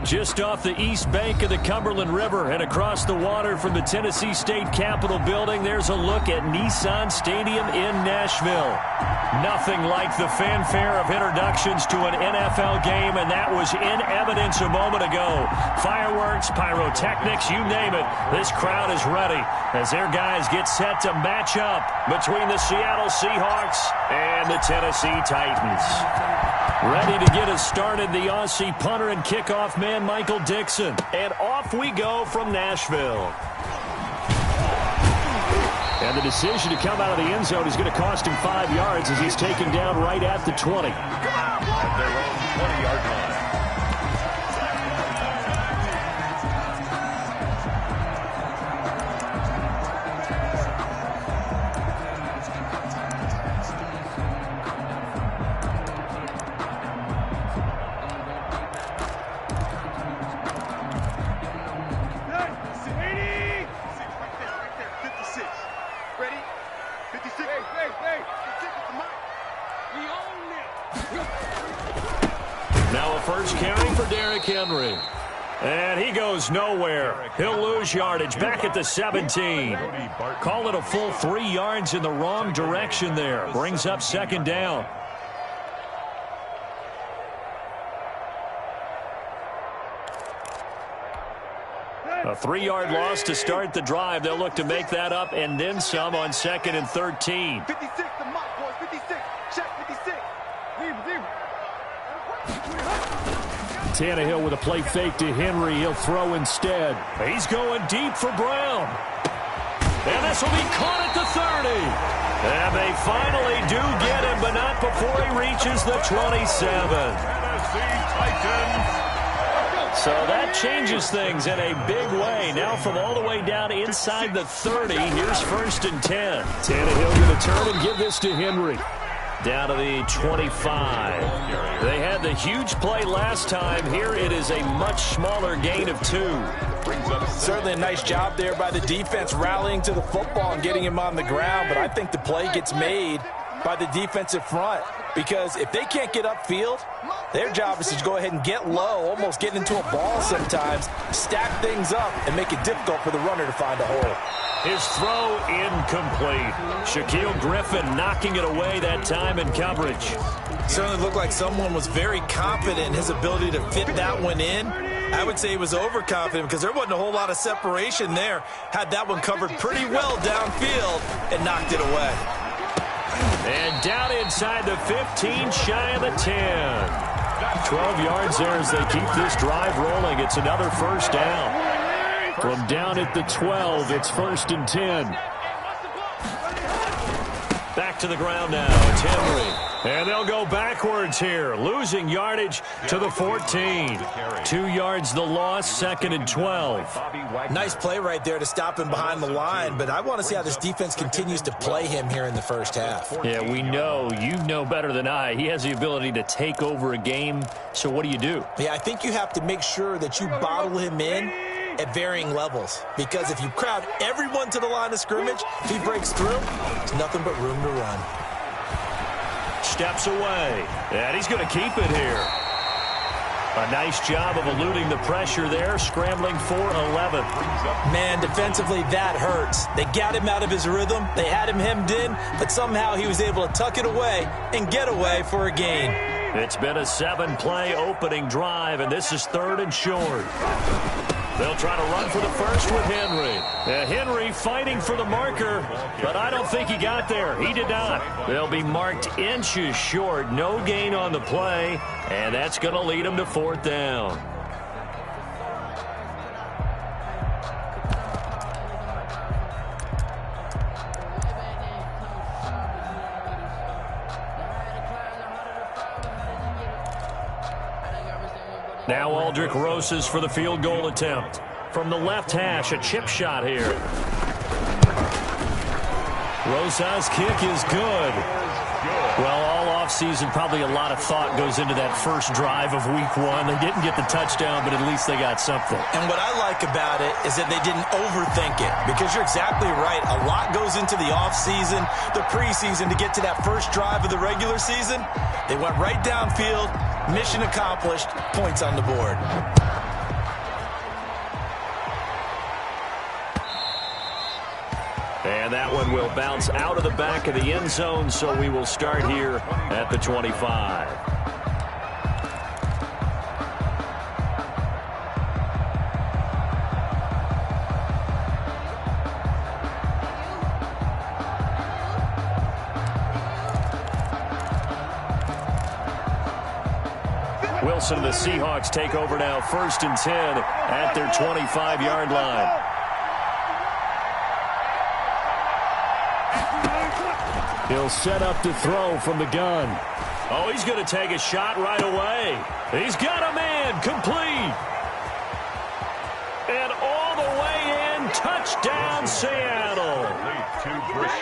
Just off the east bank of the Cumberland River and across the water from the Tennessee State Capitol building, there's a look at Nissan Stadium in Nashville. Nothing like the fanfare of introductions to an NFL game, and that was in evidence a moment ago. Fireworks, pyrotechnics, you name it. This crowd is ready as their guys get set to match up between the Seattle Seahawks and the Tennessee Titans. Ready to get us started, the Aussie punter and kickoff man, Michael Dixon. And off we go from Nashville. And the decision to come out of the end zone is going to cost him 5 yards as he's taken down right at the 20. At their own 20-yard line. Now a first carry for Derrick Henry. And he goes nowhere. He'll lose yardage back at the 17. Call it a full 3 yards in the wrong direction there. Brings up second down. A 3-yard loss to start the drive. They'll look to make that up and then some on 2nd and 13. 56, the mock boys, 56. Check 56. Tannehill with a play fake to Henry. He'll throw instead. He's going deep for Brown. And this will be caught at the 30. And they finally do get him, but not before he reaches the 27. Tennessee Titans. So that changes things in a big way. Now from all the way down inside the 30, here's 1st and 10. Tannehill going to turn and give this to Henry. Down to the 25. They had the huge play last time. Here it is a much smaller gain of 2. Certainly a nice job there by the defense rallying to the football and getting him on the ground, but I think the play gets made by the defensive front because if they can't get upfield, their job is to go ahead and get low, almost get into a ball sometimes, stack things up, and make it difficult for the runner to find a hole. His throw incomplete. Shaquille Griffin knocking it away that time in coverage. Certainly looked like someone was very confident in his ability to fit that one in. I would say he was overconfident because there wasn't a whole lot of separation there. Had that one covered pretty well downfield and knocked it away. And down inside the 15, shy of the 10. 12 yards there as they keep this drive rolling. It's another first down. From down at the 12, it's 1st and 10. Back to the ground now. It's Henry. And they'll go backwards here, losing yardage to the 14. 2 yards the loss, 2nd and 12. Nice play right there to stop him behind the line, but I want to see how this defense continues to play him here in the first half. Yeah, we know, you know better than I, he has the ability to take over a game, so what do? Yeah, I think you have to make sure that you bottle him in at varying levels, because if you crowd everyone to the line of scrimmage, if he breaks through, there's nothing but room to run. Steps away, and he's going to keep it here. A nice job of eluding the pressure there, scrambling for 11. Man, defensively, that hurts. They got him out of his rhythm. They had him hemmed in, but somehow he was able to tuck it away and get away for a gain. It's been a 7-play opening drive, and this is 3rd and short. They'll try to run for the first with Henry. Henry fighting for the marker, but I don't think he got there. He did not. They'll be marked inches short. No gain on the play, and that's going to lead them to 4th down. Now Aldrick Rosas for the field goal attempt. From the left hash, a chip shot here. Rosas' kick is good. Well, all offseason, probably a lot of thought goes into that first drive of week 1. They didn't get the touchdown, but at least they got something. And what I like about it is that they didn't overthink it, because you're exactly right. A lot goes into the offseason, the preseason to get to that first drive of the regular season. They went right downfield, mission accomplished, points on the board. And that one will bounce out of the back of the end zone, so we will start here at the 25. Wilson and the Seahawks take over now, 1st and 10 at their 25-yard line. He'll set up to throw from the gun. Oh, he's going to take a shot right away. He's got a man, complete. And all the way in, touchdown Seattle.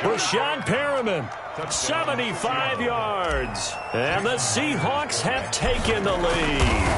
Brashad Perriman, 75 yards. And the Seahawks have taken the lead.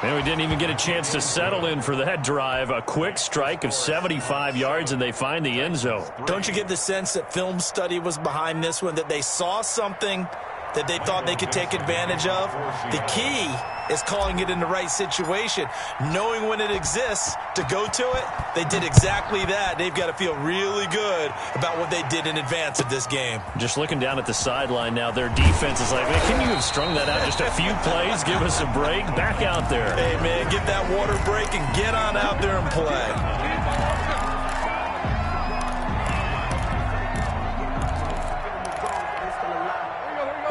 And we didn't even get a chance to settle in for that drive. A quick strike of 75 yards, and they find the end zone. Don't you get the sense that film study was behind this one, that they saw something that they thought they could take advantage of? The key is calling it in the right situation, knowing when it exists to go to it. They did exactly that. They've got to feel really good about what they did in advance of this game. Just looking down at the sideline now, their defense is like, man, can you have strung that out just a few plays? Give us a break. Back out there. Hey, man, get that water break and get on out there and play.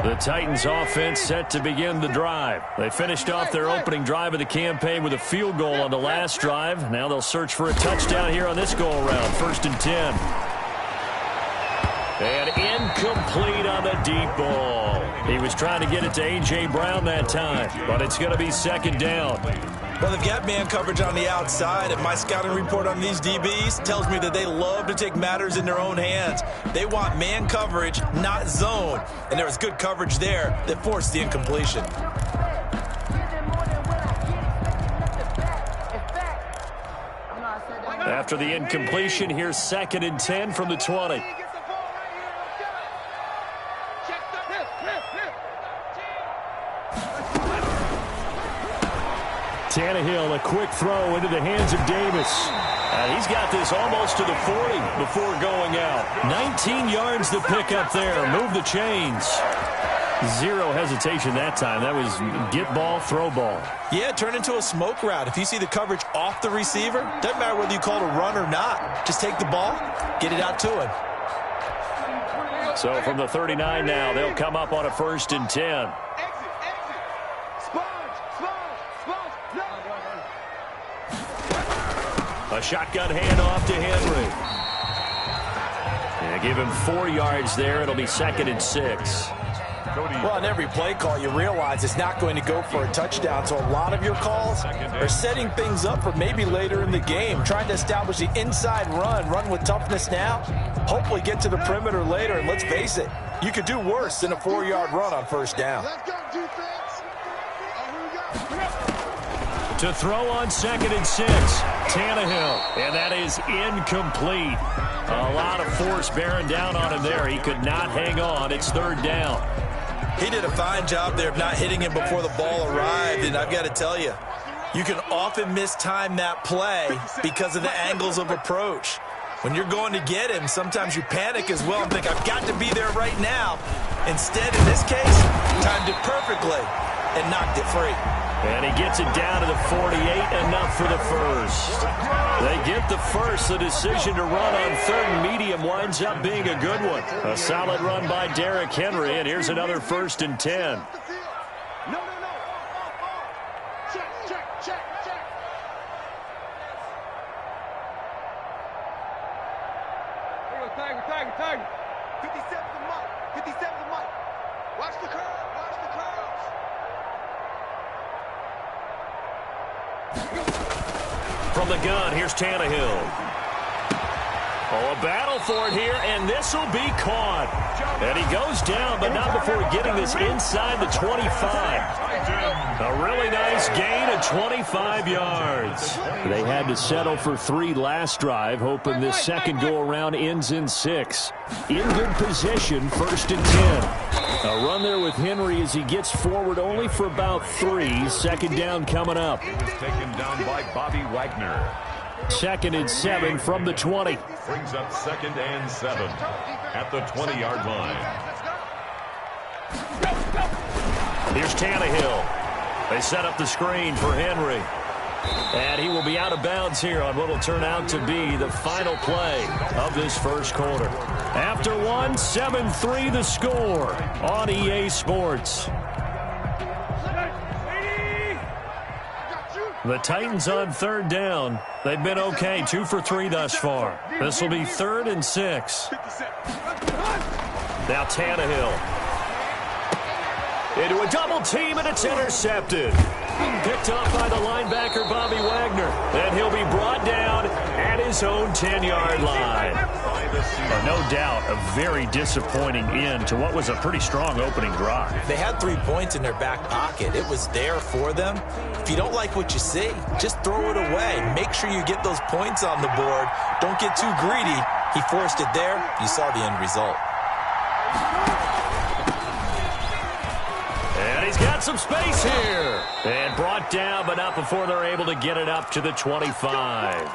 The Titans offense set to begin the drive. They finished off their opening drive of the campaign with a field goal on the last drive. Now they'll search for a touchdown here on this go-around. 1st and 10. And incomplete on the deep ball. He was trying to get it to A.J. Brown that time, but it's going to be 2nd down. Well, they've got man coverage on the outside, and my scouting report on these DBs tells me that they love to take matters in their own hands. They want man coverage, not zone, and there was good coverage there that forced the incompletion. After the incompletion, here's 2nd and 10 from the 20. Tannehill, a quick throw into the hands of Davis. And he's got this almost to the 40 before going out. 19 yards to pick up there. Move the chains. Zero hesitation that time. That was get ball, throw ball. Yeah, turn into a smoke route. If you see the coverage off the receiver, doesn't matter whether you call it a run or not. Just take the ball, get it out to him. So from the 39 now, they'll come up on a 1st and 10. A shotgun handoff to Henry. And give him 4 yards there. It'll be 2nd and 6. Well, on every play call, you realize it's not going to go for a touchdown. So a lot of your calls are setting things up for maybe later in the game, trying to establish the inside run with toughness now, hopefully get to the perimeter later. And let's face it, you could do worse than a 4-yard run on 1st down. To throw on 2nd and 6, Tannehill, and that is incomplete. A lot of force bearing down on him there. He could not hang on. It's 3rd down. He did a fine job there of not hitting him before the ball arrived, and I've got to tell you, you can often mistime that play because of the angles of approach. When you're going to get him, sometimes you panic as well and think, I've got to be there right now. Instead, in this case, timed it perfectly and knocked it free. And he gets it down to the 48, enough for the 1st. They get the 1st. The decision to run on 3rd and medium winds up being a good one. A solid run by Derrick Henry, and here's another 1st and 10. Tag. 57 to Mike. 57 to Mike. Watch the curve. Watch the curves. From the gun, here's Tannehill. Oh, a battle for it here, and this will be caught. And he goes down, but not before getting this inside the 25. A really nice gain of 25 yards. They had to settle for 3 last drive, hoping this second go-around ends in 6. In good position, 1st and 10. A run there with Henry as he gets forward only for about 3. 2nd down coming up. He was taken down by Bobby Wagner. 2nd and 7 from the 20. Brings up 2nd and 7 at the 20-yard line. Here's Tannehill. They set up the screen for Henry. And he will be out of bounds here on what will turn out to be the final play of this first quarter. After one, 7-3 the score on EA Sports. The Titans on 3rd down. They've been okay, 2 for 3 thus far. This will be 3rd and 6. Now Tannehill. Into a double team, and it's intercepted. Picked off by the linebacker, Bobby Wagner. And he'll be brought down at his own 10-yard line. No doubt a very disappointing end to what was a pretty strong opening drive. They had 3 points in their back pocket. It was there for them. If you don't like what you see, just throw it away. Make sure you get those points on the board. Don't get too greedy. He forced it there. You saw the end result. And he's got some space here. And brought down, but not before they're able to get it up to the 25.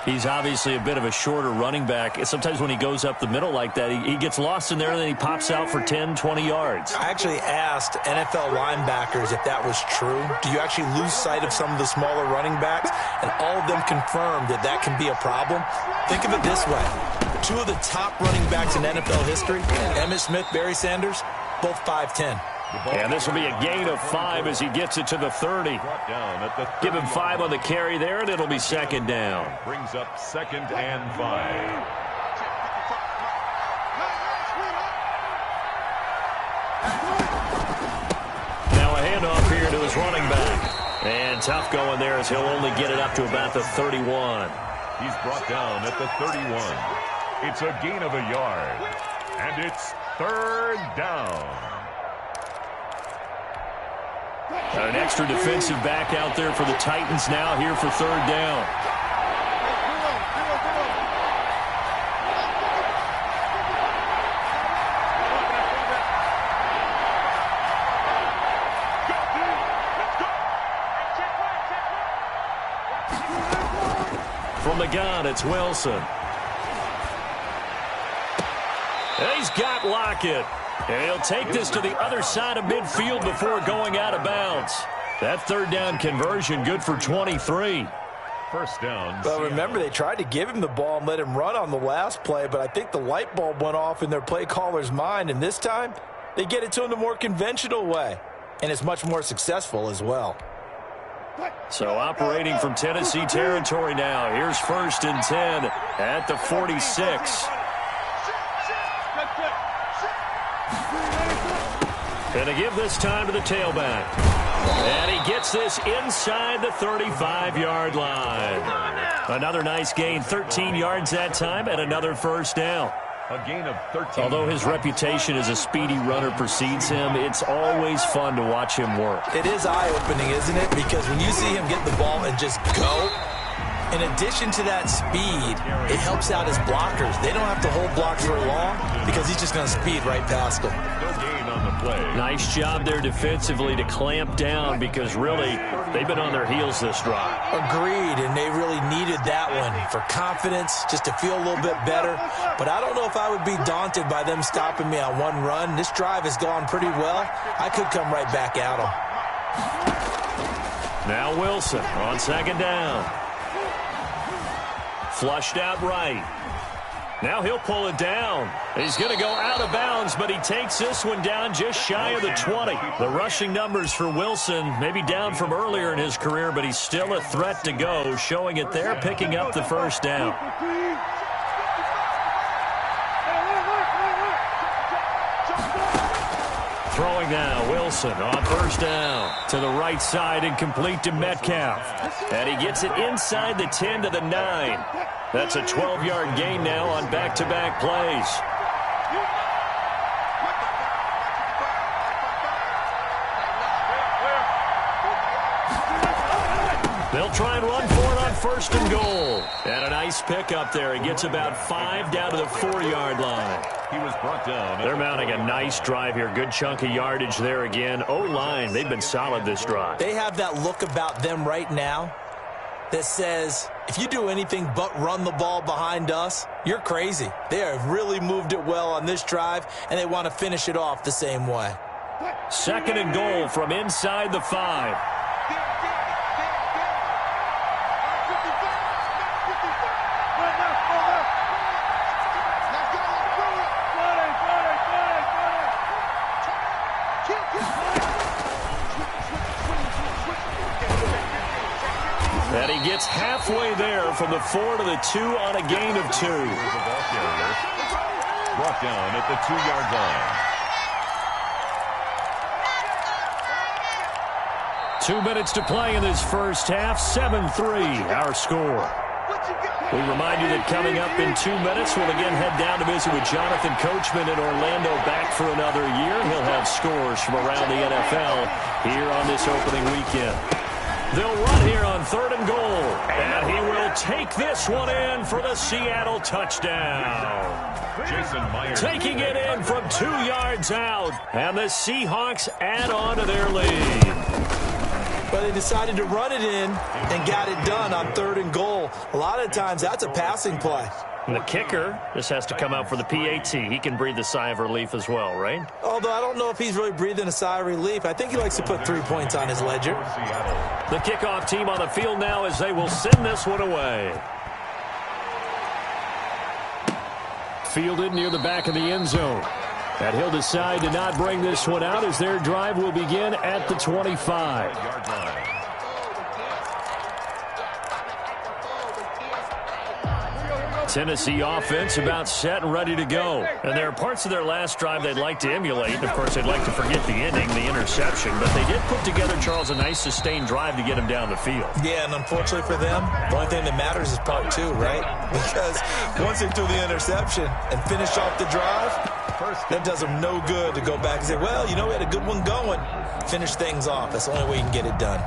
He's obviously a bit of a shorter running back. Sometimes when he goes up the middle like that, he gets lost in there, and then he pops out for 10, 20 yards. I actually asked NFL linebackers if that was true. Do you actually lose sight of some of the smaller running backs? And all of them confirmed that that can be a problem. Think of it this way. 2 of the top running backs in NFL history, Emmitt Smith, Barry Sanders, both 5'10". And this will be a gain of 5 as he gets it to the 30. Give him 5 on the carry there, and it'll be 2nd down. Brings up 2nd and 5. Now a handoff here to his running back. And tough going there as he'll only get it up to about the 31. He's brought down at the 31. It's a gain of a yard. And it's 3rd down. An extra defensive back out there for the Titans now here for 3rd down. From the gun, it's Wilson. And he's got Lockett. And he'll take this to the other side of midfield before going out of bounds. That 3rd down conversion good for 23. First down. But remember, they tried to give him the ball and let him run on the last play, but I think the light bulb went off in their play caller's mind, and this time they get it to him the more conventional way, and it's much more successful as well. So operating from Tennessee territory now. Here's 1st and 10 at the 46. And to give this time to the tailback. And he gets this inside the 35-yard line. Another nice gain, 13 yards that time, and another 1st down. A gain of 13. Although his reputation as a speedy runner precedes him, it's always fun to watch him work. It is eye-opening, isn't it? Because when you see him get the ball and just go, in addition to that speed, it helps out his blockers. They don't have to hold blocks for long because he's just going to speed right past them. No gain on the play. Nice job there defensively to clamp down because really they've been on their heels this drive. Agreed, and they really needed that one for confidence, just to feel a little bit better. But I don't know if I would be daunted by them stopping me on one run. This drive has gone pretty well. I could come right back at them. Now Wilson on 2nd down. Flushed out right. Now he'll pull it down. He's going to go out of bounds, but he takes this one down just shy of the 20. The rushing numbers for Wilson maybe down from earlier in his career, but he's still a threat to go, showing it there, picking up the 1st down. Throwing now, Wilson on 1st down. To the right side and complete to Metcalf. And he gets it inside the 10 to the 9. That's a 12-yard gain now on back-to-back plays. They'll try and run for it on 1st and goal. And a nice pickup there. He gets about 5 down to the 4-yard line. He was brought down. They're mounting a nice drive here. Good chunk of yardage there again. O-line, they've been solid this drive. They have that look about them right now that says, if you do anything but run the ball behind us, you're crazy. They have really moved it well on this drive, and they want to finish it off the same way. 2nd and goal from inside the 5. And he gets halfway there from the 4 to the 2 on a gain of 2. Brought down at the 2-yard line. 2 minutes to play in this first half. 7-3, our score. We remind you that coming up in 2 minutes, we'll again head down to visit with Jonathan Coachman in Orlando, back for another year. He'll have scores from around the NFL here on this opening weekend. They'll run here on 3rd and goal, and he will take this one in for the Seattle touchdown. Jason Myers taking it in from 2 yards out, and the Seahawks add on to their lead. But they decided to run it in and got it done on 3rd and goal. A lot of times that's a passing play. And the kicker just has to come out for the PAT. He can breathe a sigh of relief as well, right? Although I don't know if he's really breathing a sigh of relief. I think he likes to put 3 points on his ledger. The kickoff team on the field now as they will send this one away. Fielded near the back of the end zone. And he'll decide to not bring this one out as their drive will begin at the 25. Tennessee offense about set and ready to go. And there are parts of their last drive they'd like to emulate. Of course, they'd like to forget the ending, the interception. But they did put together, Charles, a nice sustained drive to get him down the field. Yeah, and unfortunately for them, the only thing that matters is part 2, right? Because once they threw the interception and finished off the drive, that does them no good to go back and say, well, you know, we had a good one going. Finish things off. That's the only way you can get it done.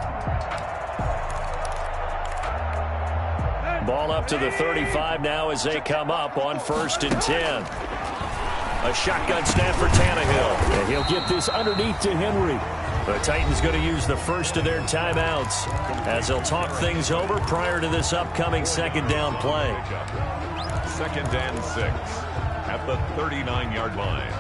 Ball up to the 35 now as they come up on 1st and 10. A shotgun snap for Tannehill. And he'll get this underneath to Henry. The Titans going to use the first of their timeouts as they'll talk things over prior to this upcoming 2nd down play. 2nd and 6 at the 39-yard line.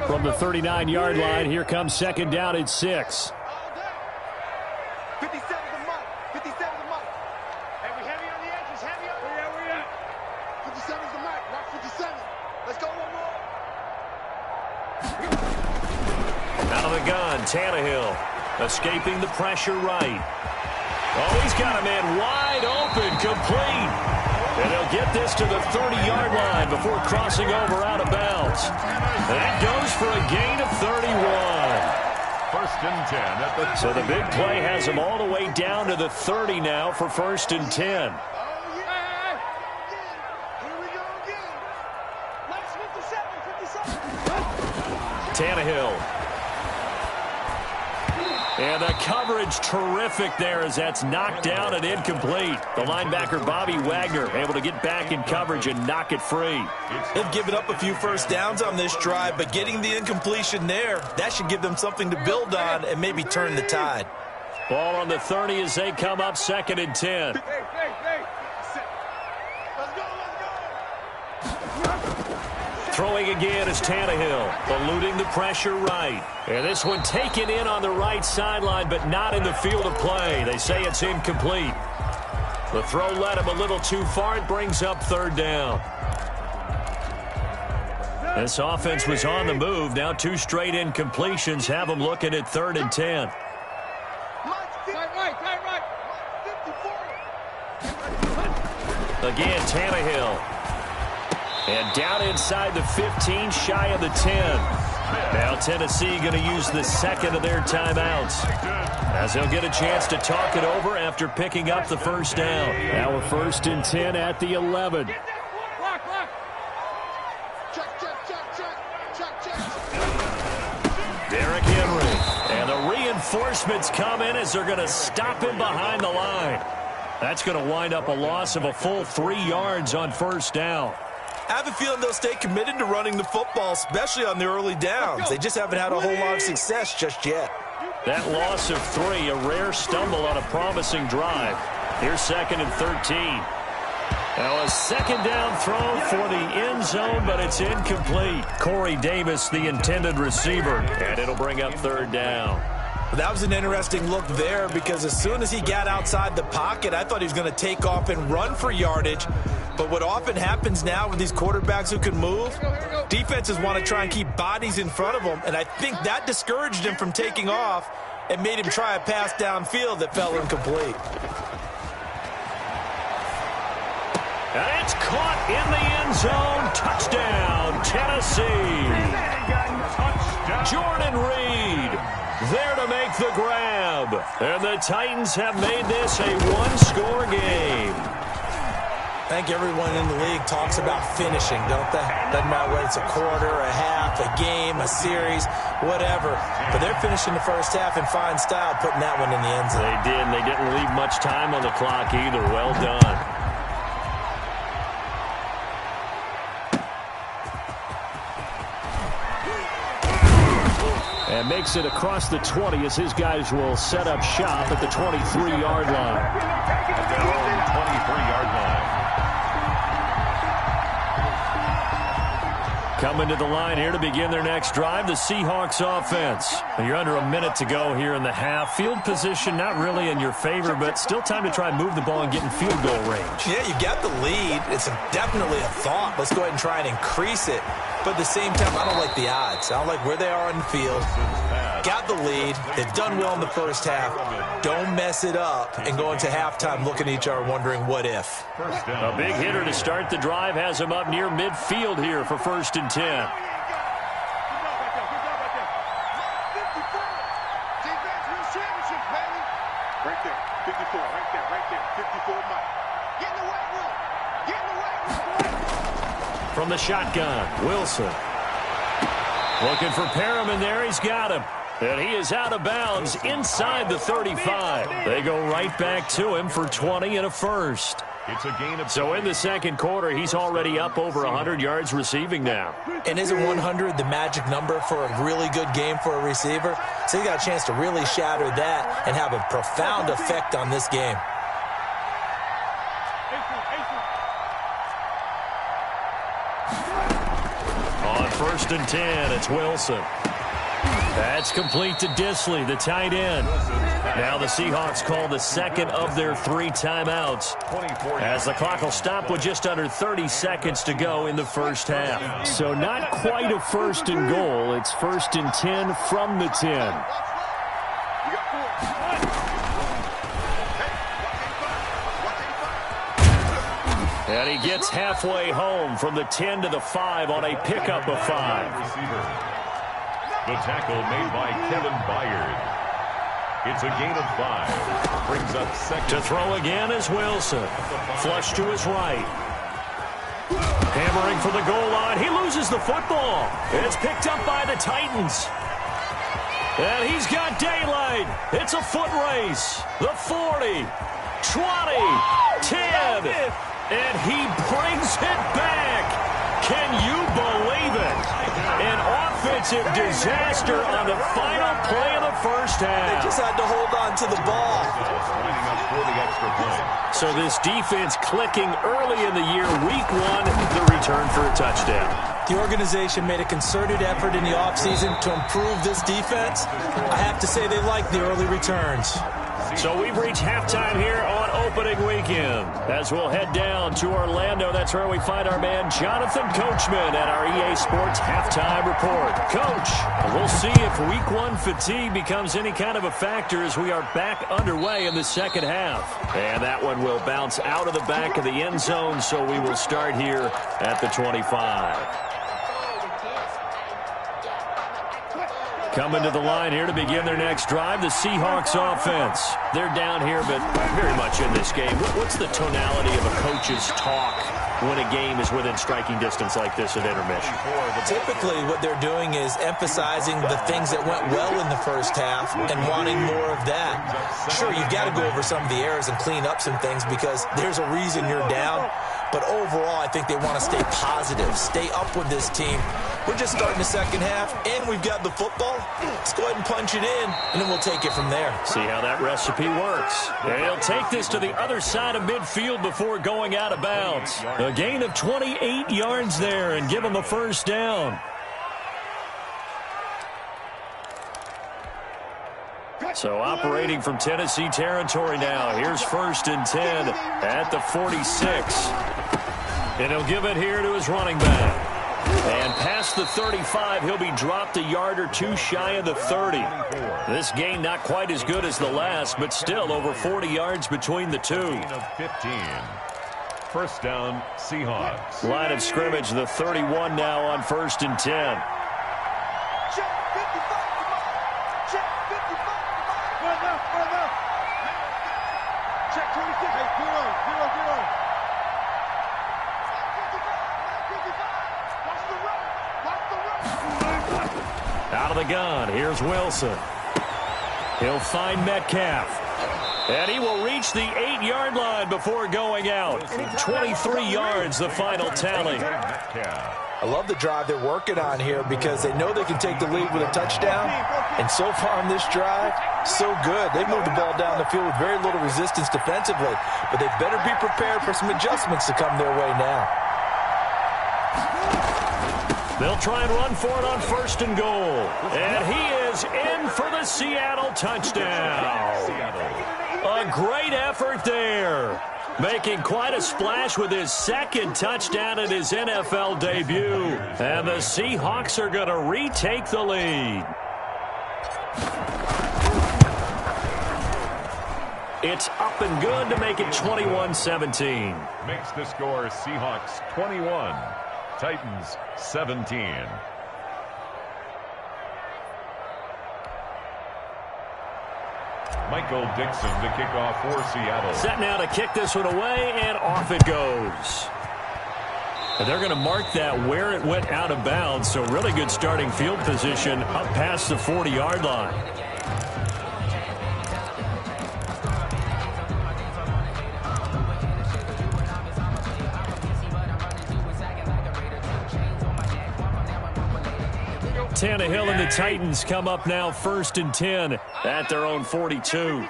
From the 39-yard line, here comes 2nd down at 6. 57 the mark. 57 the mark. Hey, we heavy on the edges. Heavy on the edges. Where you at? 57 is the mark. Mark 57. Let's go one more. Out of the gun, Tannehill escaping the pressure right. Oh, he's got a man wide open, complete. And they'll get this to the 30-yard line before crossing over out of bounds. That goes for a gain of 31. 1st and 10 at the 30. So the big play has him all the way down to the 30 now for 1st and 10. Here we go again. Let's 57. Tannehill. And the coverage terrific there as that's knocked down and incomplete. The linebacker, Bobby Wagner, able to get back in coverage and knock it free. They've given up a few first downs on this drive, but getting the incompletion there, that should give them something to build on and maybe turn the tide. Ball on the 30 as they come up 2nd and 10. Let's go. Throwing again is Tannehill, eluding the pressure right. And this one taken in on the right sideline, but not in the field of play. They say it's incomplete. The throw led him a little too far. It brings up 3rd down. This offense was on the move. Now 2 straight incompletions have them looking at 3rd and 10. Again, Tannehill. And down inside the 15, shy of the 10. Now Tennessee going to use the 2nd of their timeouts, as they'll get a chance to talk it over after picking up the 1st down. Now a 1st and 10 at the 11. Derrick Henry. And the reinforcements come in as they're going to stop him behind the line. That's going to wind up a loss of a full 3 yards on first down. I have a feeling they'll stay committed to running the football, especially on the early downs. They just haven't had a whole lot of success just yet. That loss of 3, a rare stumble on a promising drive. Here's 2nd and 13. Now a second down throw for the end zone, but it's incomplete. Corey Davis, the intended receiver, and it'll bring up 3rd down. That was an interesting look there because as soon as he got outside the pocket, I thought he was going to take off and run for yardage. But what often happens now with these quarterbacks who can move, defenses want to try and keep bodies in front of them, and I think that discouraged him from taking off and made him try a pass downfield that fell incomplete. And it's caught in the end zone. Touchdown, Tennessee. Jordan Reed there to make the grab. And the Titans have made this a one-score game. I think everyone in the league talks about finishing, don't they? Doesn't matter whether it's a quarter, a half, a game, a series, whatever. But they're finishing the first half in fine style, putting that one in the end zone. They did, and they didn't leave much time on the clock either. Well done. And makes it across the 20 as his guys will set up shop at the 23-yard line. At their own 23-yard line. Coming to the line here to begin their next drive, the Seahawks offense. You're under a minute to go here in the half. Field position not really in your favor, but still time to try and move the ball and get in field goal range. Yeah, you got the lead. It's definitely a thought. Let's go ahead and try and increase it. But at the same time, I don't like the odds. I don't like where they are on the field. Got the lead. They've done well in the first half. Don't mess it up and go into halftime looking at each other wondering what if. A big hitter to start the drive has him up near midfield here for 1st and 10. Right there, 54, right there, 54 Mike. Get in the weight room. Get in the weight room. From the shotgun, Wilson. Looking for Perriman there. He's got him. And he is out of bounds inside the 35. They go right back to him for 20 and a first. It's a gain of So in the second quarter, he's already up over 100 yards receiving now. And isn't 100 the magic number for a really good game for a receiver? So he got a chance to really shatter that and have a profound effect on this game. On 1st and 10, it's Wilson. That's complete to Disley, the tight end. Now the Seahawks call the second of their 3 timeouts as the clock will stop with just under 30 seconds to go in the first half. So not quite a 1st and goal. It's 1st and 10 from the 10. And he gets halfway home from the 10 to the 5 on a pickup of 5. The tackle made by Kevin Byard. It's a gain of 5. Brings up 2nd. To throw again is Wilson. Flush to his right. Hammering for the goal line. He loses the football. It's picked up by the Titans. And he's got daylight. It's a foot race. The 40, 20, 10. And he brings it back. Can you believe it? An offensive disaster on the final play of the first half. They just had to hold on to the ball. Lining up for the extra point. So this defense clicking early in the year, week 1, the return for a touchdown. The organization made a concerted effort in the offseason to improve this defense. I have to say they like the early returns. So we've reached halftime here on opening weekend. As we'll head down to Orlando, that's where we find our man Jonathan Coachman at our EA Sports Halftime Report. Coach, we'll see if week 1 fatigue becomes any kind of a factor as we are back underway in the second half. And that one will bounce out of the back of the end zone, so we will start here at the 25. Coming to the line here to begin their next drive, the Seahawks offense. They're down here, but very much in this game. What's the tonality of a coach's talk when a game is within striking distance like this at intermission? Typically, what they're doing is emphasizing the things that went well in the first half and wanting more of that. Sure, you've got to go over some of the errors and clean up some things because there's a reason you're down. But overall, I think they want to stay positive, stay up with this team. We're just starting the second half, and we've got the football. Let's go ahead and punch it in, and then we'll take it from there. See how that recipe works. They'll take this to the other side of midfield before going out of bounds. A gain of 28 yards there and give them a first down. So operating from Tennessee territory now. Here's 1st and 10 at the 46. And he'll give it here to his running back. And past the 35, he'll be dropped a yard or two shy of the 30. This gain not quite as good as the last, but still over 40 yards between the two. 15. First down, Seahawks. Line of scrimmage, the 31 now on 1st and 10. Out of the gun, here's Wilson. He'll find Metcalf. And he will reach the 8-yard line before going out. 23 yards, the final tally. I love the drive they're working on here because they know they can take the lead with a touchdown. And so far on this drive, so good. They moved the ball down the field with very little resistance defensively. But they better be prepared for some adjustments to come their way now. They'll try and run for it on 1st and goal. And he is in for the Seattle touchdown. A great effort there. Making quite a splash with his 2nd touchdown in his NFL debut. And the Seahawks are going to retake the lead. It's up and good to make it 21-17. Makes the score Seahawks 21. Titans 17. Michael Dixon to kick off for Seattle. Set now to kick this one away, and off it goes. And they're going to mark that where it went out of bounds, so really good starting field position up past the 40-yard line. Tannehill and the Titans come up now 1st and 10 at their own 42.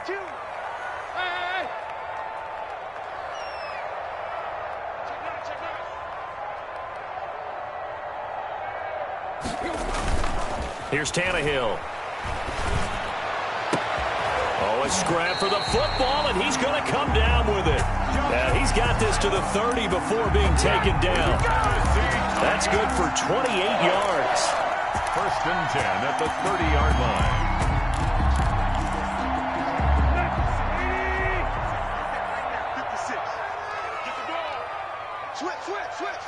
Here's Tannehill. Oh, a scrap for the football, and he's going to come down with it. He's got this to the 30 before being taken down. That's good for 28 yards. 1st and 10 at the 30-yard line. Switch.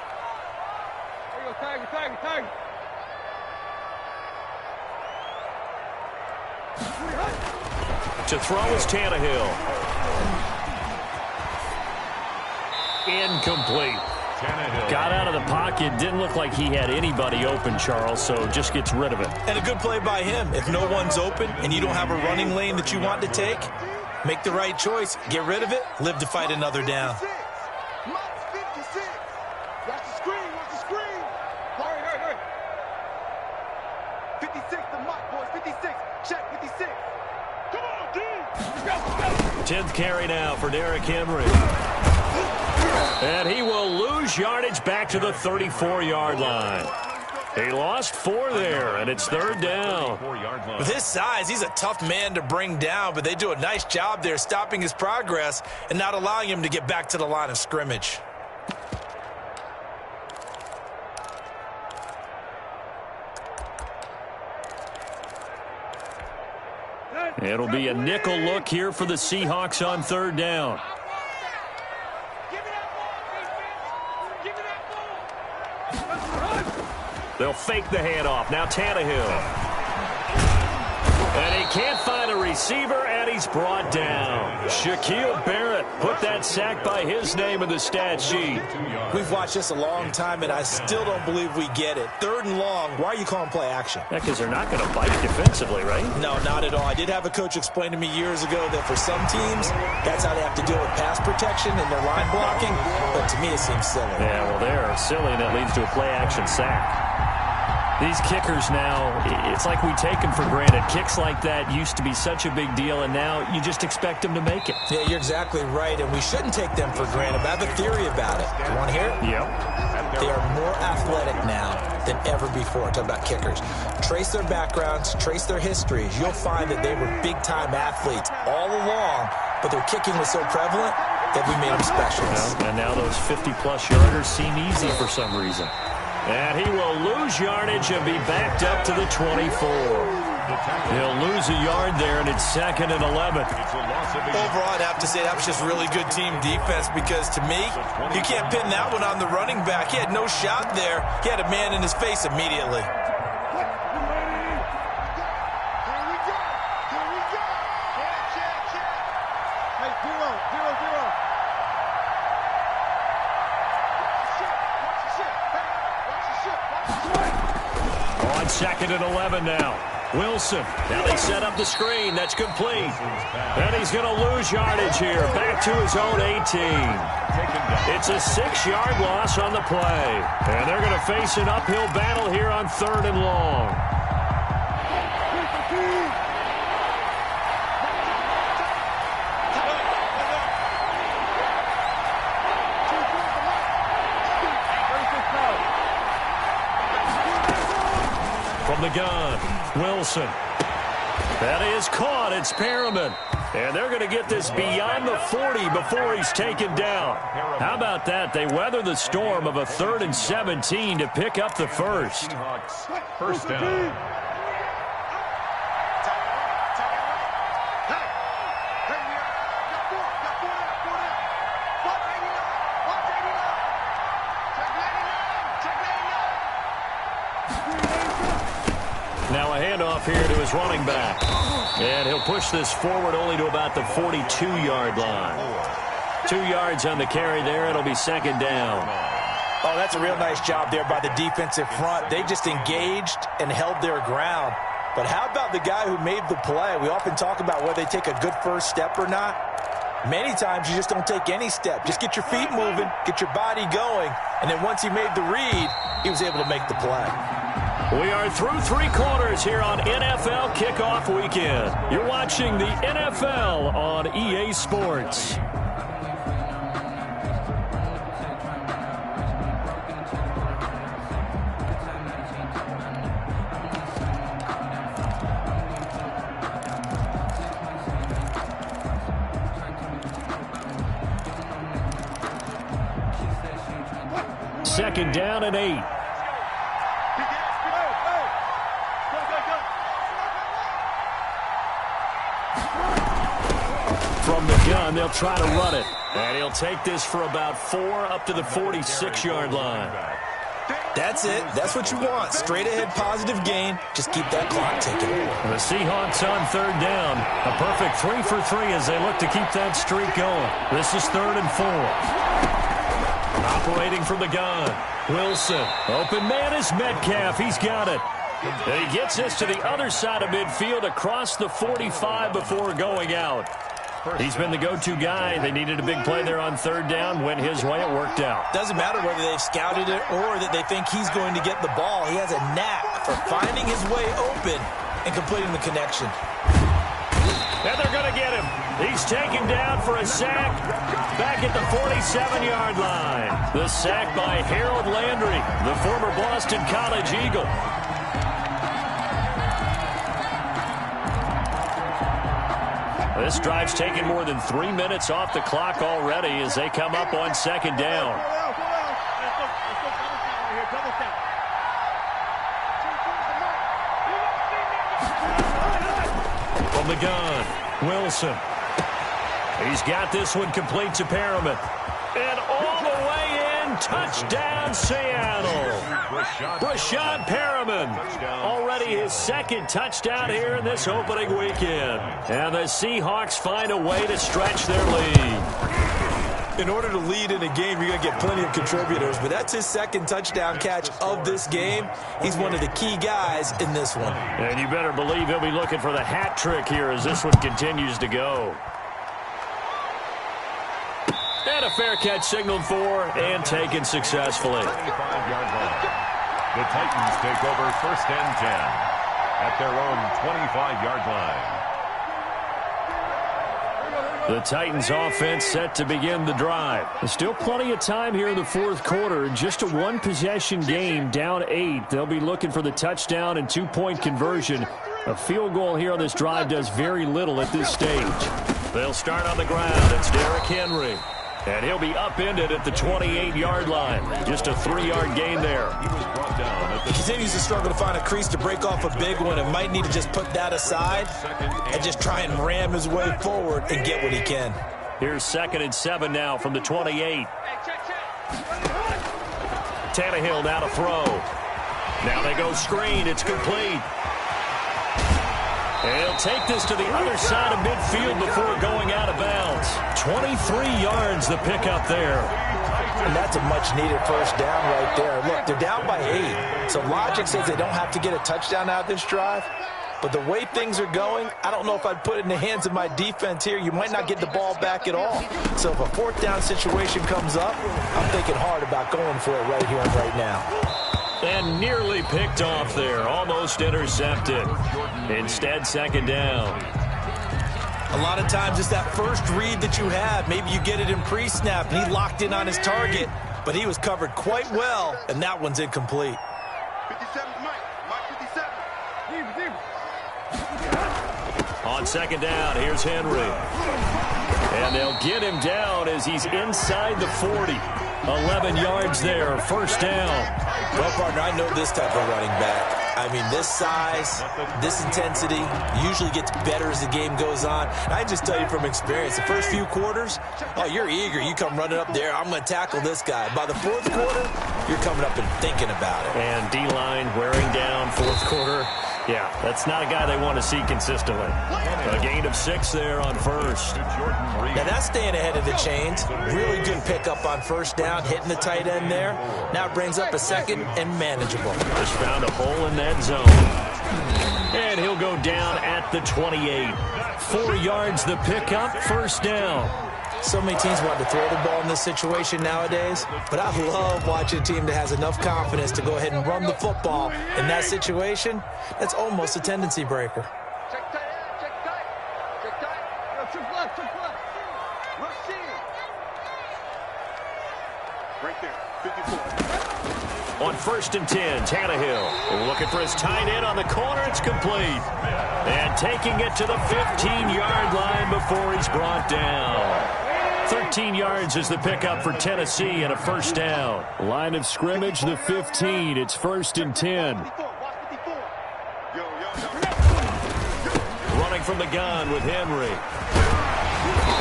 There you go, tag. To throw is Tannehill. Incomplete. Got out of the pocket. Didn't look like he had anybody open, Charles, so just gets rid of it. And a good play by him. If no one's open and you don't have a running lane that you want to take, make the right choice. Get rid of it. Live to fight another down. 56. Watch the screen. Hurry. 56, the mark, boys. 56. Check 56. Come on, dude. Go. 10th carry now for Derrick Henry. And he will lose yardage back to the 34-yard line. He lost 4 there, and it's 3rd down. With his size, he's a tough man to bring down, but they do a nice job there stopping his progress and not allowing him to get back to the line of scrimmage. It'll be a nickel look here for the Seahawks on 3rd down. They'll fake the handoff. Now Tannehill. And he can't find a receiver, and he's brought down. Shaquille Barrett put that sack by his name in the stat sheet. We've watched this a long time, and I still don't believe we get it. 3rd and long, why are you calling play action? Yeah, because they're not going to bite defensively, right? No, not at all. I did have a coach explain to me years ago that for some teams, that's how they have to deal with pass protection and their line blocking. But to me, it seems silly. Yeah, well, they're silly, and that leads to a play action sack. These kickers now, it's like we take them for granted. Kicks like that used to be such a big deal, and now you just expect them to make it. Yeah, you're exactly right, and we shouldn't take them for granted. But I have a theory about it. You want to hear it? Yep. They are more athletic now than ever before. Talk about kickers. Trace their backgrounds, trace their histories. You'll find that they were big-time athletes all along, but their kicking was so prevalent that we made them specialists. Well, and now those 50-plus yarders seem easy for some reason. And he will lose yardage and be backed up to the 24. He'll lose a yard there, and it's 2nd and 11. Overall, I'd have to say that was just really good team defense because, to me, you can't pin that one on the running back. He had no shot there. He had a man in his face immediately. On 2nd and 11 now. Wilson. Now they set up the screen. That's complete. And he's going to lose yardage here. Back to his own 18. It's a 6-yard loss on the play. And they're going to face an uphill battle here on 3rd and long. From the gun, Wilson. That is caught. It's Perriman. And they're going to get this beyond the 40 before he's taken down. How about that? They weather the storm of a 3rd and 17 to pick up the first. First down. Now a handoff here to his running back. And he'll push this forward only to about the 42-yard line. 2 yards on the carry there. It'll be 2nd down. Oh, that's a real nice job there by the defensive front. They just engaged and held their ground. But how about the guy who made the play? We often talk about whether they take a good first step or not. Many times you just don't take any step. Just get your feet moving, get your body going, and then once he made the read, he was able to make the play. We are through 3 quarters here on NFL Kickoff Weekend. You're watching the NFL on EA Sports. Second down and 8. From the gun, they'll try to run it. And he'll take this for about 4 up to the 46-yard line. That's it. That's what you want. Straight ahead positive gain. Just keep that clock ticking. The Seahawks on 3rd down. A perfect 3 for 3 as they look to keep that streak going. This is 3rd and 4. Operating from the gun. Wilson. Open man is Metcalf. He's got it. And he gets this to the other side of midfield across the 45 before going out. He's been the go-to guy. They needed a big play there on 3rd down. Went his way. It worked out. Doesn't matter whether they've scouted it or that they think he's going to get the ball. He has a knack for finding his way open and completing the connection. And they're going to get him. He's taken down for a sack back at the 47-yard line. The sack by Harold Landry, the former Boston College Eagle. This drive's taken more than 3 minutes off the clock already as they come up on 2nd down. From the gun, Wilson. He's got this one complete to Perriman. And all the way in touchdown, Seattle. Brashad Perriman, already his second touchdown here in this opening weekend. And the Seahawks find a way to stretch their lead. In order to lead in a game, you're going to get plenty of contributors, but that's his second touchdown catch of this game. He's one of the key guys in this one. And you better believe he'll be looking for the hat trick here as this one continues to go. And a fair catch signaled for and taken successfully. 25-yard line. The Titans take over 1st and 10 at their own 25-yard line. The Titans offense set to begin the drive. There's still plenty of time here in the fourth quarter. Just a one-possession game, down 8. They'll be looking for the touchdown and two-point conversion. A field goal here on this drive does very little at this stage. They'll start on the ground. It's Derrick Henry. And he'll be upended at the 28-yard line. Just a 3-yard gain there. He was brought down at the... He continues to struggle to find a crease to break off a big one and might need to just put that aside and just try and ram his way forward and get what he can. Here's 2nd and 7 now from the 28. Tannehill now to throw. Now they go screen. It's complete. And he'll take this to the other side of midfield before going out of bounds. 23 yards the pickup there. And that's a much-needed first down right there. Look, they're down by 8. So logic says they don't have to get a touchdown out of this drive. But the way things are going, I don't know if I'd put it in the hands of my defense here. You might not get the ball back at all. So if a 4th down situation comes up, I'm thinking hard about going for it right here and right now. And nearly picked off there. Almost intercepted. Instead, 2nd down. A lot of times it's that first read that you have. Maybe you get it in pre-snap, and he locked in on his target, but he was covered quite well, and that one's incomplete. 57 Mike 57. On 2nd down, here's Henry. And they'll get him down as he's inside the 40. 11 yards there, 1st down. Well, partner, I know this type of running back. I mean, this size, this intensity usually gets better as the game goes on. I just tell you from experience, the first few quarters, oh, you're eager. You come running up there, I'm going to tackle this guy. By the 4th quarter, you're coming up and thinking about it. And D-line wearing down 4th quarter. Yeah, that's not a guy they want to see consistently. A gain of 6 there on 1st. Now that's staying ahead of the chains. Really good pickup on 1st down, hitting the tight end there. Now it brings up a 2nd and manageable. Just found a hole in that zone. And he'll go down at the 28. 4 yards the pickup, 1st down. So many teams want to throw the ball in this situation nowadays, but I love watching a team that has enough confidence to go ahead and run the football. In that situation, that's almost a tendency breaker. Check tight, check tight. Check tight. Yo, check left. Rush in. Right there, 54. On 1st and 10, Tannehill looking for his tight end on the corner. It's complete. And taking it to the 15-yard line before he's brought down. 13 yards is the pickup for Tennessee and a 1st down. Line of scrimmage, the 15. It's 1st and 10. Running from the gun with Henry.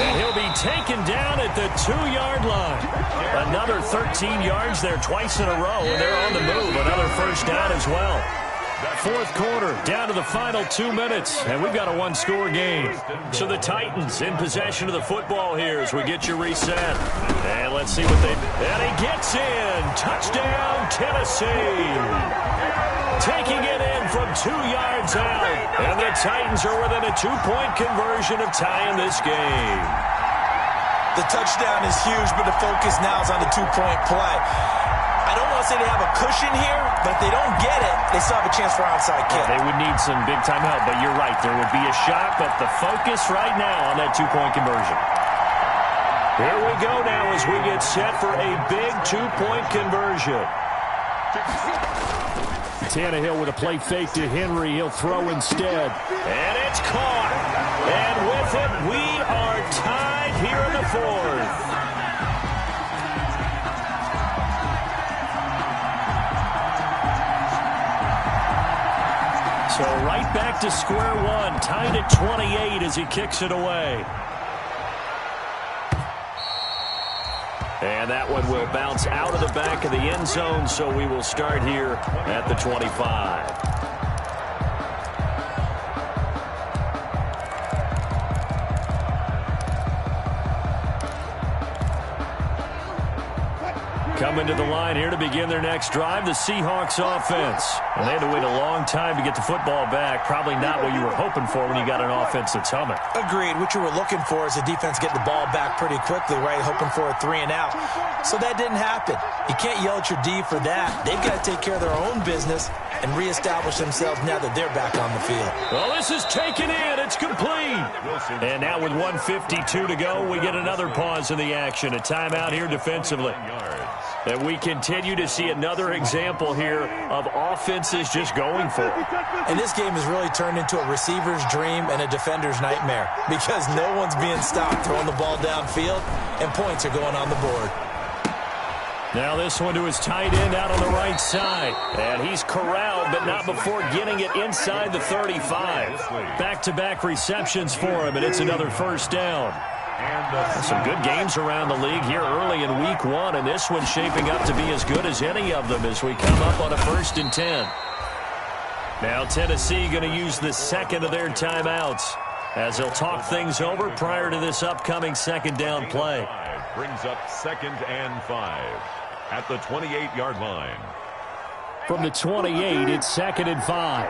And he'll be taken down at the 2-yard line. Another 13 yards there twice in a row, and they're on the move. Another 1st down as well. 4th quarter, down to the final 2 minutes, and we've got a 1-score game. So the Titans in possession of the football here as we get you reset. And let's see what they... And he gets in. Touchdown, Tennessee. Taking it in from 2 yards out. And the Titans are within a 2-point conversion of tying this game. The touchdown is huge, but the focus now is on the 2-point play. I don't want to say they have a cushion here, but if they don't get it, they still have a chance for onside kick. They would need some big-time help, but you're right. There would be a shot, but the focus right now on that 2-point conversion. Here we go now as we get set for a big 2-point conversion. Tannehill with a play fake to Henry. He'll throw instead. And it's caught. And with it, we are tied here in the 4th. So right back to square one, tied at 28 as he kicks it away. And that one will bounce out of the back of the end zone, so we will start here at the 25. Coming to the line here to begin their next drive, the Seahawks offense. And they had to wait a long time to get the football back. Probably not what you were hoping for when you got an offense that's humming. Agreed. What you were looking for is the defense getting the ball back pretty quickly, right? Hoping for a 3 and out. So that didn't happen. You can't yell at your D for that. They've got to take care of their own business and reestablish themselves now that they're back on the field. Well, this is taken in. It's complete. And now with 1:52 to go, we get another pause in the action. A timeout here defensively. And we continue to see another example here of offenses just going for it. And this game has really turned into a receiver's dream and a defender's nightmare because no one's being stopped throwing the ball downfield, and points are going on the board. Now this one to his tight end out on the right side. And he's corralled, but not before getting it inside the 35. Back-to-back receptions for him, and it's another first down. Some good games around the league here early in week 1, and this one's shaping up to be as good as any of them as we come up on a 1st and 10. Now Tennessee going to use the second of their timeouts as they'll talk things over prior to this upcoming second down play. Brings up 2nd and 5 at the 28-yard line. From the 28, it's 2nd and 5.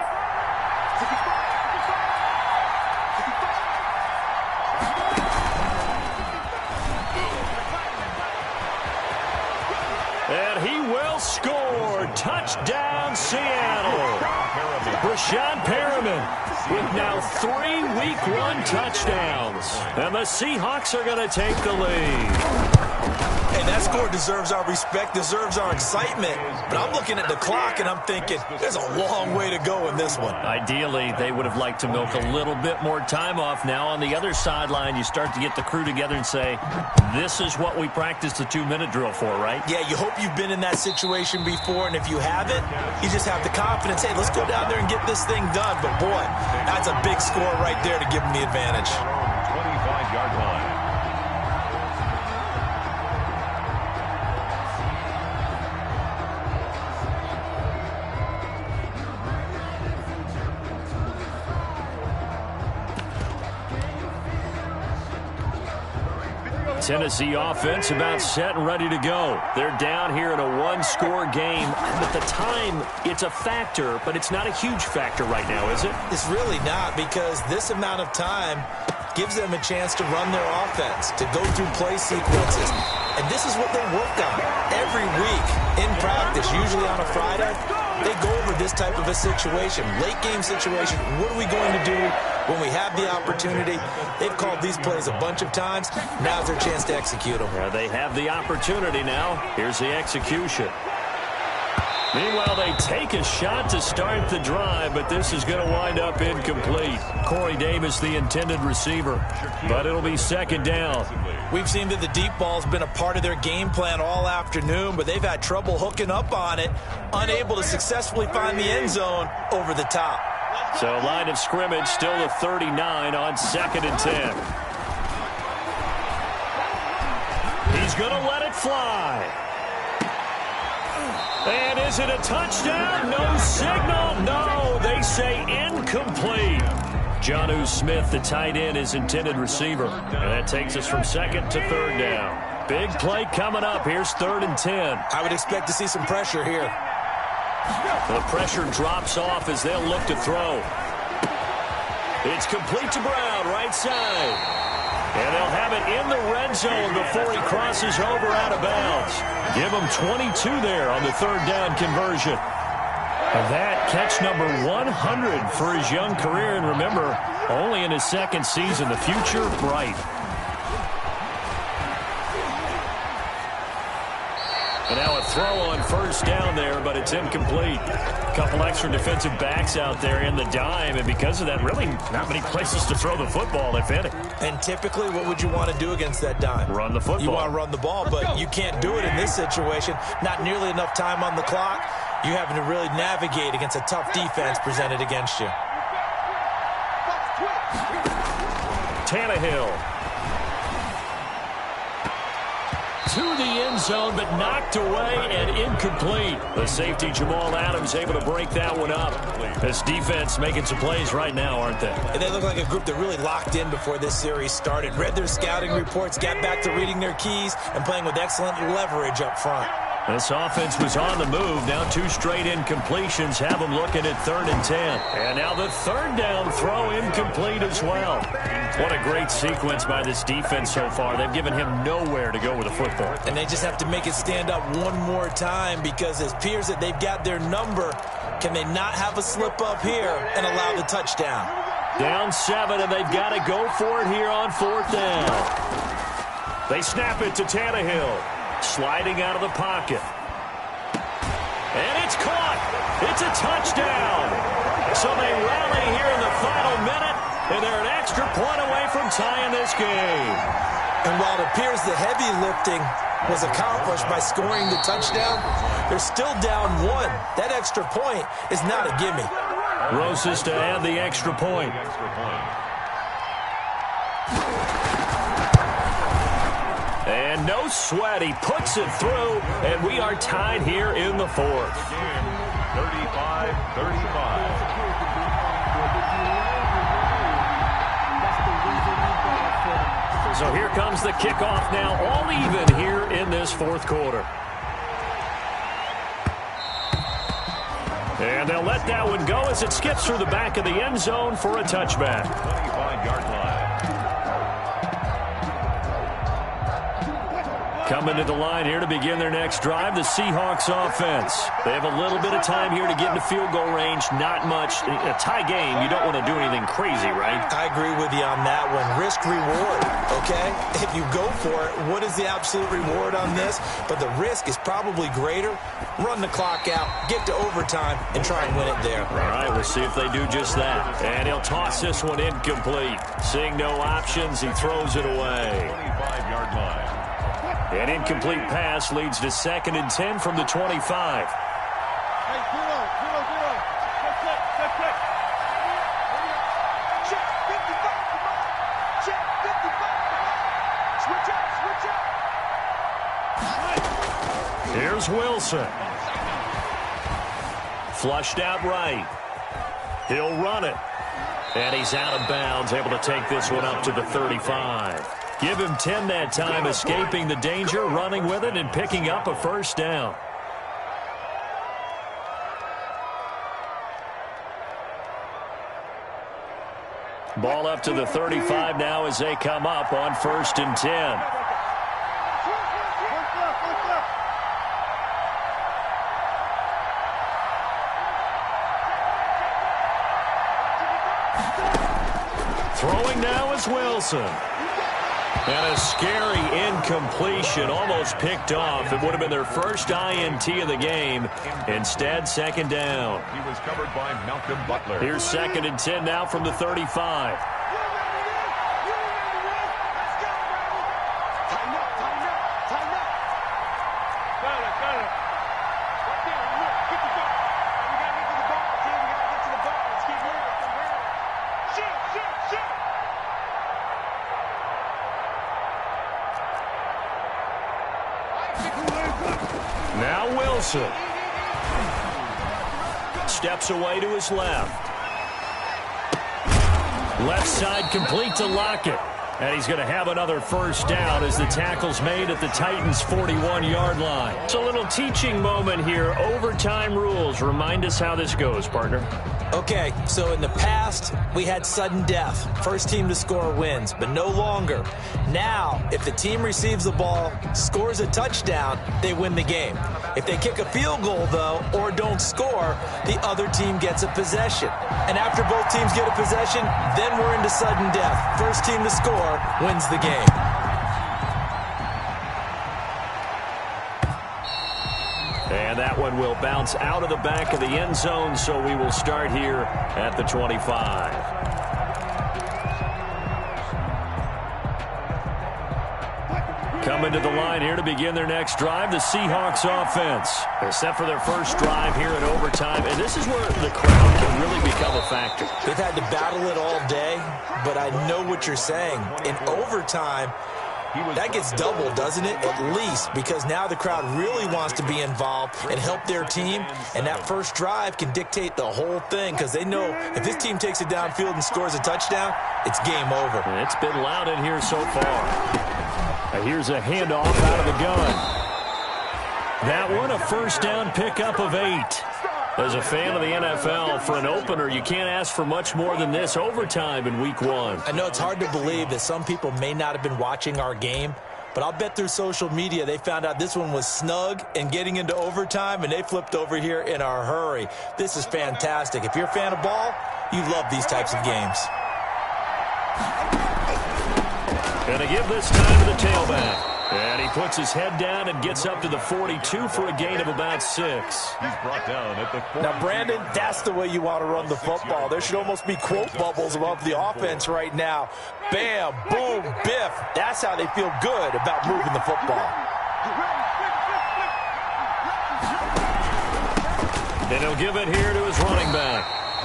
And he will score. Touchdown, Seattle. Brashad Perriman with now 3 Week 1 touchdowns. And the Seahawks are going to take the lead. And that score deserves our respect, deserves our excitement. But I'm looking at the clock, and I'm thinking there's a long way to go in this one. Ideally, they would have liked to milk a little bit more time off. Now on the other sideline, you start to get the crew together and say, this is what we practiced the 2-minute drill for, right? Yeah, you hope you've been in that situation before, and if you haven't, you just have the confidence, hey, let's go down there and get this thing done. But, boy, that's a big score right there to give them the advantage. 25-yard line. Tennessee offense about set and ready to go. They're down here in a 1-score game. At the time, it's a factor, but it's not a huge factor right now, is it? It's really not, because this amount of time gives them a chance to run their offense, to go through play sequences. And this is what they work on every week in practice, usually on a Friday. They go over this type of a situation, late game situation. What are we going to do when we have the opportunity? They've called these plays a bunch of times. Now's their chance to execute them. Yeah, they have the opportunity now. Here's the execution. Meanwhile, they take a shot to start the drive, but this is going to wind up incomplete. Corey Davis, the intended receiver, but it'll be 2nd down. We've seen that the deep ball's been a part of their game plan all afternoon, but they've had trouble hooking up on it, unable to successfully find the end zone over the top. So line of scrimmage still the 39 on 2nd and 10. He's going to let it fly. And is it a touchdown? No signal. No, they say incomplete. Jonnu Smith, the tight end, is intended receiver. And that takes us from 2nd to 3rd down. Big play coming up. Here's 3rd and 10. I would expect to see some pressure here. The pressure drops off as they'll look to throw. It's complete to Brown, right side. And they'll have it in the red zone before he crosses over out of bounds. Give him 22 there on the 3rd down conversion. And that catch number 100 for his young career. And remember, only in his 2nd season, the future bright. And now a throw on 1st down there, but it's incomplete. A couple extra defensive backs out there in the dime, and because of that, really not many places to throw the football, if any. And typically, what would you want to do against that dime? Run the football. You want to run the ball, but you can't do it in this situation. Not nearly enough time on the clock. You're having to really navigate against a tough defense presented against you. Tannehill. to the end zone, but knocked away and incomplete. The safety, Jamal Adams, able to break that one up. This defense making some plays right now, aren't they? And they look like a group that really locked in before this series started. Read their scouting reports, got back to reading their keys, and playing with excellent leverage up front. This offense was on the move. Now 2 straight incompletions have them looking at 3rd and 10. And now the 3rd down throw incomplete as well. What a great sequence by this defense so far. They've given him nowhere to go with the football. And they just have to make it stand up one more time, because it appears that they've got their number. Can they not have a slip up here and allow the touchdown? Down 7, and they've got to go for it here on 4th down. They snap it to Tannehill. Sliding out of the pocket. And it's caught. It's a touchdown. So they rally here in the final minute, and they're an extra point away from tying this game. And while it appears the heavy lifting was accomplished by scoring the touchdown, they're still down 1. That extra point is not a gimme. Roses to add the extra point. And no sweat, he puts it through, and we are tied here in the 4th. 35-35. So here comes the kickoff now, all even here in this 4th quarter. And they'll let that one go as it skips through the back of the end zone for a touchback. 25-yard line. Coming to the line here to begin their next drive, the Seahawks offense. They have a little bit of time here to get into field goal range, not much. In a tie game, you don't want to do anything crazy, right? I agree with you on that one. Risk reward, okay? If you go for it, what is the absolute reward on this? But the risk is probably greater. Run the clock out, get to overtime, and try and win it there. All right, we'll see if they do just that. And he'll toss this one incomplete. Seeing no options, he throws it away. 25-yard line. An incomplete pass leads to 2nd and 10 from the 25. Hey, 0-0-0. Check 55. Check 55. Switch up. Here's Wilson. Flushed out right. He'll run it. And he's out of bounds, able to take this one up to the 35. Give him 10 that time, escaping the danger, running with it, and picking up a 1st down. Ball up to the 35 now as they come up on 1st and 10. Throwing now is Wilson. And a scary incompletion, almost picked off. It would have been their first INT of the game. Instead, 2nd down. He was covered by Malcolm Butler. Here's 2nd and 10 now from the 35. Now Wilson. Steps away to his left. Left side complete to Lockett. And he's going to have another 1st down as the tackle's made at the Titans' 41-yard line. It's a little teaching moment here. Overtime rules. Remind us how this goes, partner. Okay, so in the past, we had sudden death. First team to score wins, but no longer. Now, if the team receives the ball, scores a touchdown, they win the game. If they kick a field goal, though, or don't score, the other team gets a possession. And after both teams get a possession, then we're into sudden death. First team to score wins the game. And that one will bounce out of the back of the end zone, so we will start here at the 25. Coming to the line here to begin their next drive, the Seahawks offense. They're set for their first drive here in overtime, and this is where the crowd can really become a factor. They've had to battle it all day, but I know what you're saying. In overtime, That gets doubled, doesn't it? At least, because now the crowd really wants to be involved and help their team, and that first drive can dictate the whole thing because they know if this team takes it downfield and scores a touchdown, it's game over. It's been loud in here so far. Here's a handoff out of the gun. That one, a first down pickup of 8. As a fan of the NFL, for an opener, you can't ask for much more than this overtime in Week 1. I know it's hard to believe that some people may not have been watching our game, but I'll bet through social media they found out this one was snug and getting into overtime, and they flipped over here in a hurry. This is fantastic. If you're a fan of ball, you love these types of games. Going to give this time to the tailback. And he puts his head down and gets up to the 42 for a gain of about 6. He's brought down at the 40. Now, Brandon, that's the way you want to run the football. There should almost be quote bubbles above the offense right now. Bam, boom, biff. That's how they feel good about moving the football. And he'll give it here to his running back.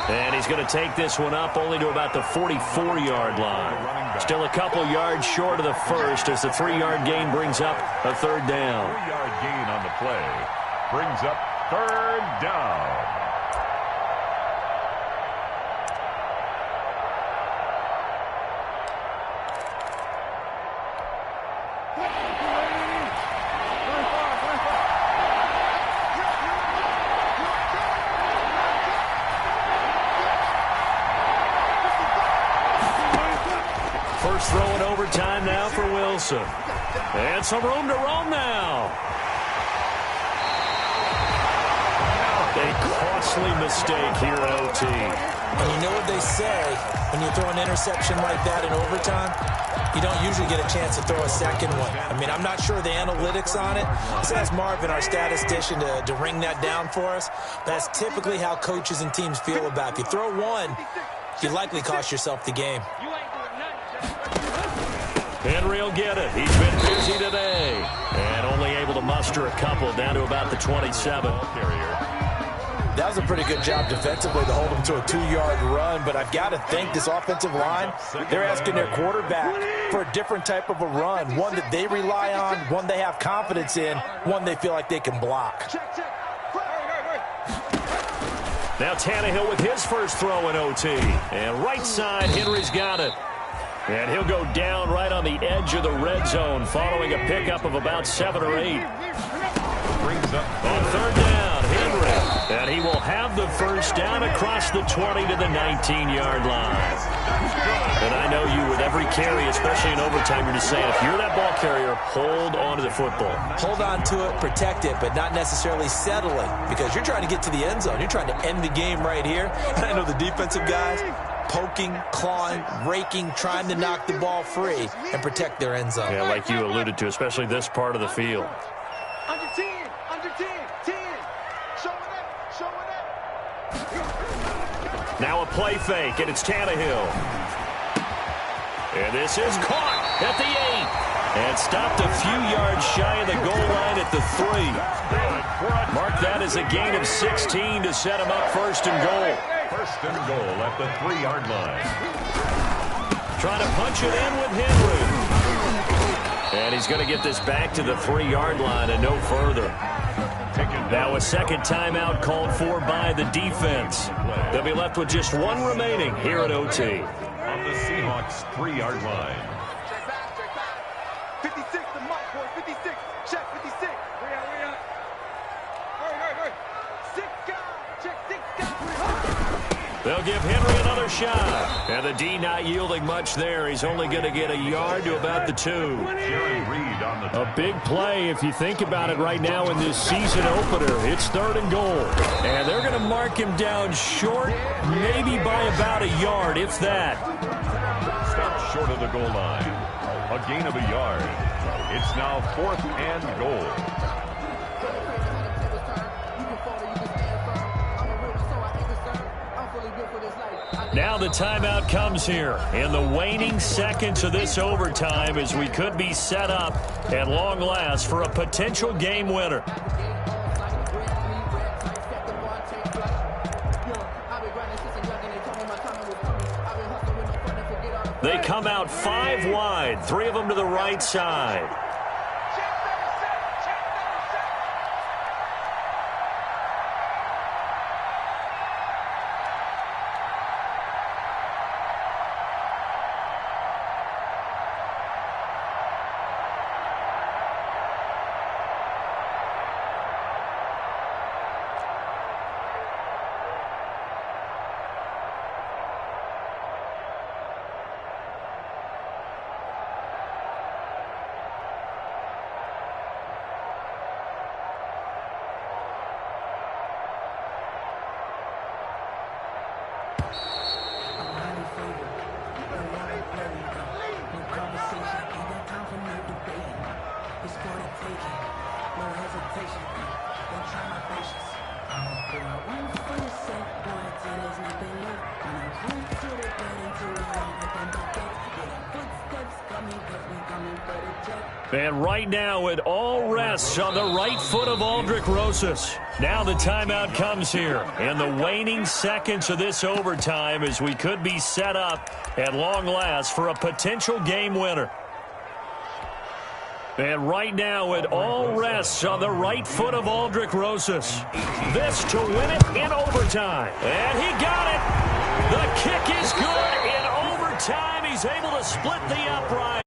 And he's going to take this one up only to about the 44-yard line. Still a couple yards short of the first as the 3-yard gain brings up a third down. 3-yard gain on the play brings up third down. First throw in overtime now for Wilson. And some room to roam now. A costly mistake here at OT. And you know what they say, when you throw an interception like that in overtime, you don't usually get a chance to throw a second one. I mean, I'm not sure the analytics on it. Let's ask Marvin, our statistician, to ring that down for us. That's typically how coaches and teams feel about it. If you throw one, you likely cost yourself the game. Henry will get it. He's been busy today. And only able to muster a couple down to about the 27. That was a pretty good job defensively to hold him to a 2-yard run, but I've got to think this offensive line, they're asking their quarterback for a different type of a run, one that they rely on, one they have confidence in, one they feel like they can block. Now Tannehill with his first throw in OT. And right side, Henry's got it. And he'll go down right on the edge of the red zone following a pickup of about 7 or 8. Brings up on third down, Henry. And he will have the first down across the 20 to the 19-yard line. And I know you with every carry, especially in overtime, you're just saying, if you're that ball carrier, hold on to the football. Hold on to it, protect it, but not necessarily settling because you're trying to get to the end zone. You're trying to end the game right here. And I know the defensive guys, poking, clawing, raking, trying to knock the ball free and protect their end zone. Yeah, like you alluded to, especially this part of the field. Under 10, 10. Show it up. Now a play fake, and it's Tannehill. And this is caught at the 8. And stopped a few yards shy of the goal line at the 3. Mark that as a gain of 16 to set him up first and goal. First and goal at the 3-yard line. Trying to punch it in with Henry. And he's going to get this back to the 3-yard line and no further. Now a second timeout called for by the defense. They'll be left with just one remaining here at OT. On the Seahawks 3-yard line. Check back. 56, the mic, boy. 56. Check 56. Hurry. Hurry. 6 guys. Check 6 guys. They'll give Henry another shot. And the D not yielding much there. He's only going to get a yard to about the 2. A big play if you think about it right now in this season opener. It's 3rd and goal. And they're going to mark him down short, maybe by about a yard, if that. Stopped short of the goal line. A gain of a yard. It's now 4th and goal. Now the timeout comes here in the waning seconds of this overtime as we could be set up at long last for a potential game winner. They come out 5 wide, 3 of them to the right side. And right now it all rests on the right foot of Aldrick Rosas. Now the timeout comes here in the waning seconds of this overtime as we could be set up at long last for a potential game winner. And right now it all rests on the right foot of Aldrick Rosas. This to win it in overtime. And he got it. The kick is good in overtime. He's able to split the upright.